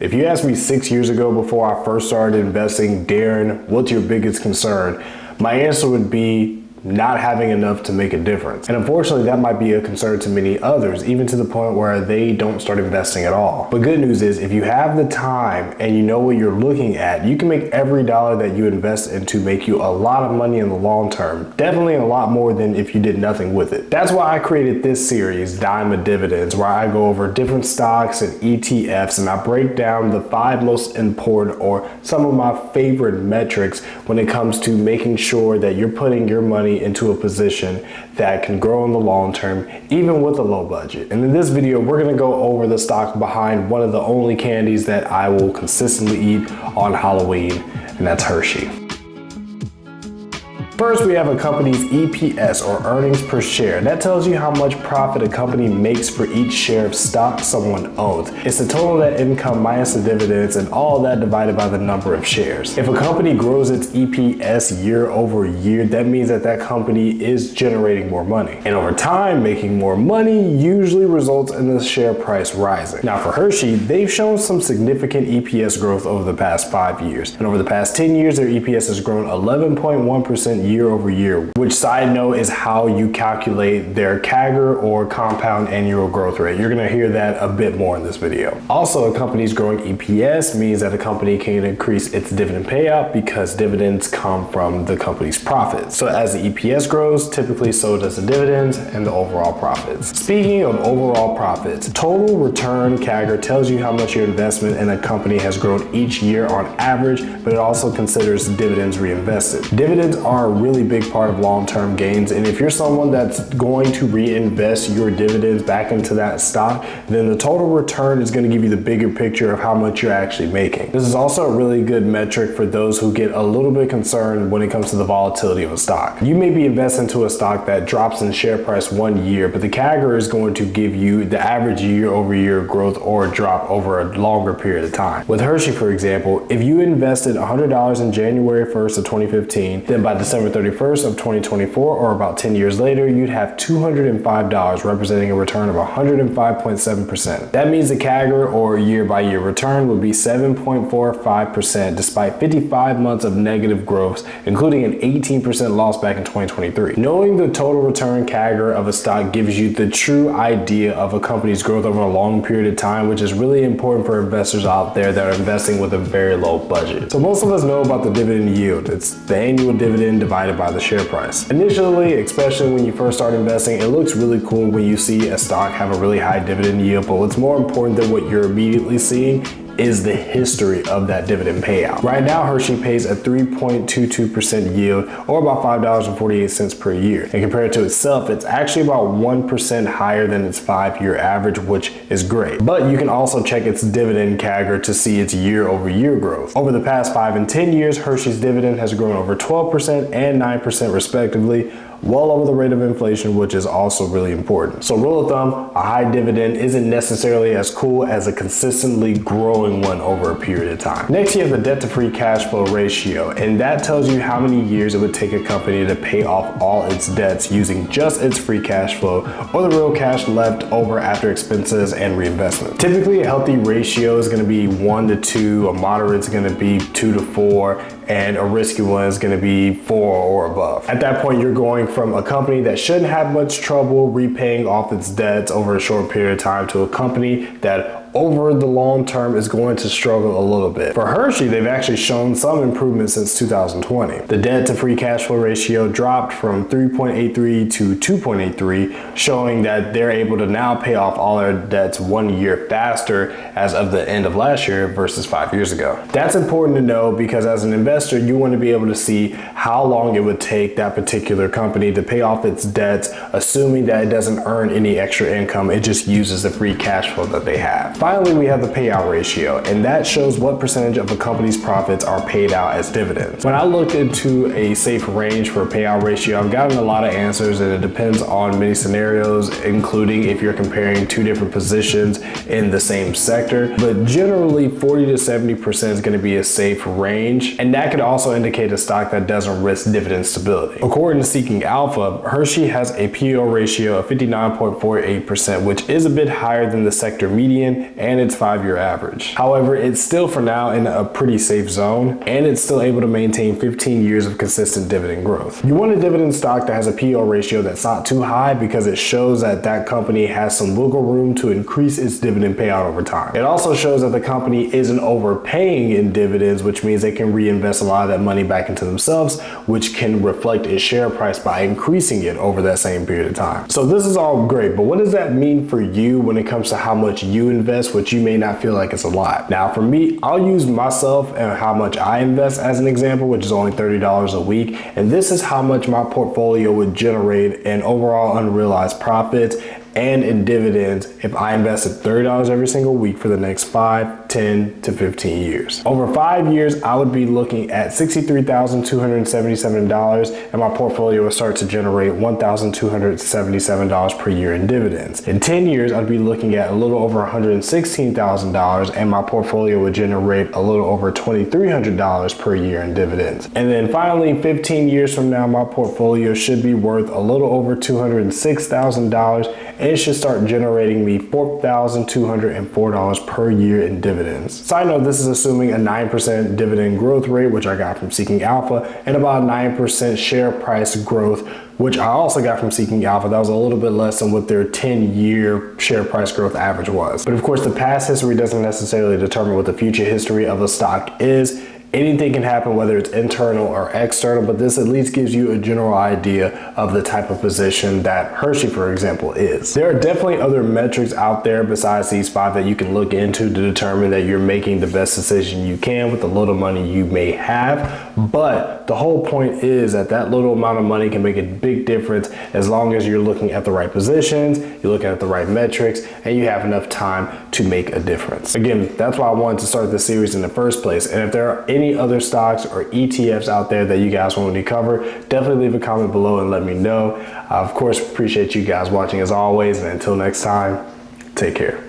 If you asked me 6 years ago before I first started investing, Darren, what's your biggest concern? My answer would be not having enough to make a difference. And unfortunately, that might be a concern to many others, even to the point where they don't start investing at all. But good news is, if you have the time and you know what you're looking at, you can make every dollar that you invest into make you a lot of money in the long term. Definitely a lot more than if you did nothing with it. That's why I created this series, Dividends, where I go over different stocks and ETFs and I break down the 5 most important or some of my favorite metrics when it comes to making sure that you're putting your money into a position that can grow in the long term, even with a low budget. And in this video, we're gonna go over the stock behind one of the only candies that I will consistently eat on Halloween, and that's Hershey. First, we have a company's EPS, or earnings per share. That tells you how much profit a company makes for each share of stock someone owns. It's the total net income minus the dividends and all of that divided by the number of shares. If a company grows its EPS year over year, that means that that company is generating more money. And over time, making more money usually results in the share price rising. Now for Hershey, they've shown some significant EPS growth over the past 5 years. And over the past 10 years, their EPS has grown 11.1% year over year, which, side note, is how you calculate their CAGR, or compound annual growth rate. You're gonna hear that a bit more in this video. Also, a company's growing EPS means that a company can increase its dividend payout because dividends come from the company's profits. So as the EPS grows, typically so does the dividends and the overall profits. Speaking of overall profits, total return CAGR tells you how much your investment in a company has grown each year on average, but it also considers dividends reinvested. Dividends are a really big part of long-term gains, and if you're someone that's going to reinvest your dividends back into that stock, then the total return is going to give you the bigger picture of how much you're actually making. This is also a really good metric for those who get a little bit concerned when it comes to the volatility of a stock. You may be investing into a stock that drops in share price 1 year, but the CAGR is going to give you the average year over year growth or drop over a longer period of time. With Hershey, for example, if you invested $100 in January 1st of 2015, then by December 31st of 2024, or about 10 years later, you'd have $205, representing a return of 105.7%. That means the CAGR, or year by year return, would be 7.45% despite 55 months of negative growth, including an 18% loss back in 2023. Knowing the total return CAGR of a stock gives you the true idea of a company's growth over a long period of time, which is really important for investors out there that are investing with a very low budget. So most of us know about the dividend yield. It's the annual dividend divided by the share price. Initially, especially when you first start investing, it looks really cool when you see a stock have a really high dividend yield, but what's more important than what you're immediately seeing is the history of that dividend payout. Right now, Hershey pays a 3.22% yield, or about $5.48 per year. And compared to itself, it's actually about 1% higher than its 5-year average, which is great. But you can also check its dividend CAGR to see its year over year growth. Over the past 5 and 10 years, Hershey's dividend has grown over 12% and 9% respectively, well over the rate of inflation, which is also really important. So rule of thumb, a high dividend isn't necessarily as cool as a consistently growing one over a period of time. Next, you have the debt to free cash flow ratio, and that tells you how many years it would take a company to pay off all its debts using just its free cash flow, or the real cash left over after expenses and reinvestment. Typically, a healthy ratio is going to be 1 to 2, a moderate is going to be 2 to 4, and a risky one is going to be 4 or above. At that point, you're going from a company that shouldn't have much trouble repaying off its debts over a short period of time to a company that over the long term is going to struggle a little bit. For Hershey, they've actually shown some improvement since 2020. The debt to free cash flow ratio dropped from 3.83 to 2.83, showing that they're able to now pay off all their debts 1 year faster as of the end of last year versus 5 years ago. That's important to know because as an investor, you want to be able to see how long it would take that particular company to pay off its debts, assuming that it doesn't earn any extra income, it just uses the free cash flow that they have. Finally, we have the payout ratio, and that shows what percentage of a company's profits are paid out as dividends. When I looked into a safe range for a payout ratio, I've gotten a lot of answers, and it depends on many scenarios, including if you're comparing 2 different positions in the same sector. But generally, 40 to 70% is going to be a safe range, and that could also indicate a stock that doesn't risk dividend stability. According to Seeking Alpha, Hershey has a PO ratio of 59.48%, which is a bit higher than the sector median and its 5-year average. However, it's still for now in a pretty safe zone, and it's still able to maintain 15 years of consistent dividend growth. You want a dividend stock that has a PO ratio that's not too high because it shows that that company has some wiggle room to increase its dividend payout over time. It also shows that the company isn't overpaying in dividends, which means they can reinvest a lot of that money back into themselves, which can reflect its share price by increasing it over that same period of time. So this is all great, but what does that mean for you when it comes to how much you invest, which you may not feel like it's a lot? Now for me, I'll use myself and how much I invest as an example, which is only $30 a week. And this is how much my portfolio would generate in overall unrealized profits and in dividends if I invested $30 every single week for the next 5, 10 to 15 years. Over 5 years, I would be looking at $63,277 and my portfolio would start to generate $1,277 per year in dividends. In 10 years, I'd be looking at a little over $116,000 and my portfolio would generate a little over $2,300 per year in dividends. And then finally, 15 years from now, my portfolio should be worth a little over $206,000 and it should start generating me $4,204 per year in dividends. Side note, this is assuming a 9% dividend growth rate, which I got from Seeking Alpha, and about 9% share price growth, which I also got from Seeking Alpha. That was a little bit less than what their 10-year share price growth average was. But of course, the past history doesn't necessarily determine what the future history of a stock is. Anything can happen, whether it's internal or external, but this at least gives you a general idea of the type of position that Hershey, for example, is. There are definitely other metrics out there besides these 5 that you can look into to determine that you're making the best decision you can with the little money you may have. But the whole point is that that little amount of money can make a big difference as long as you're looking at the right positions, you're looking at the right metrics, and you have enough time to make a difference. Again, that's why I wanted to start this series in the first place. And if there are any other stocks or ETFs out there that you guys want me to cover, definitely leave a comment below and let me know. I, of course, appreciate you guys watching as always. And until next time, take care.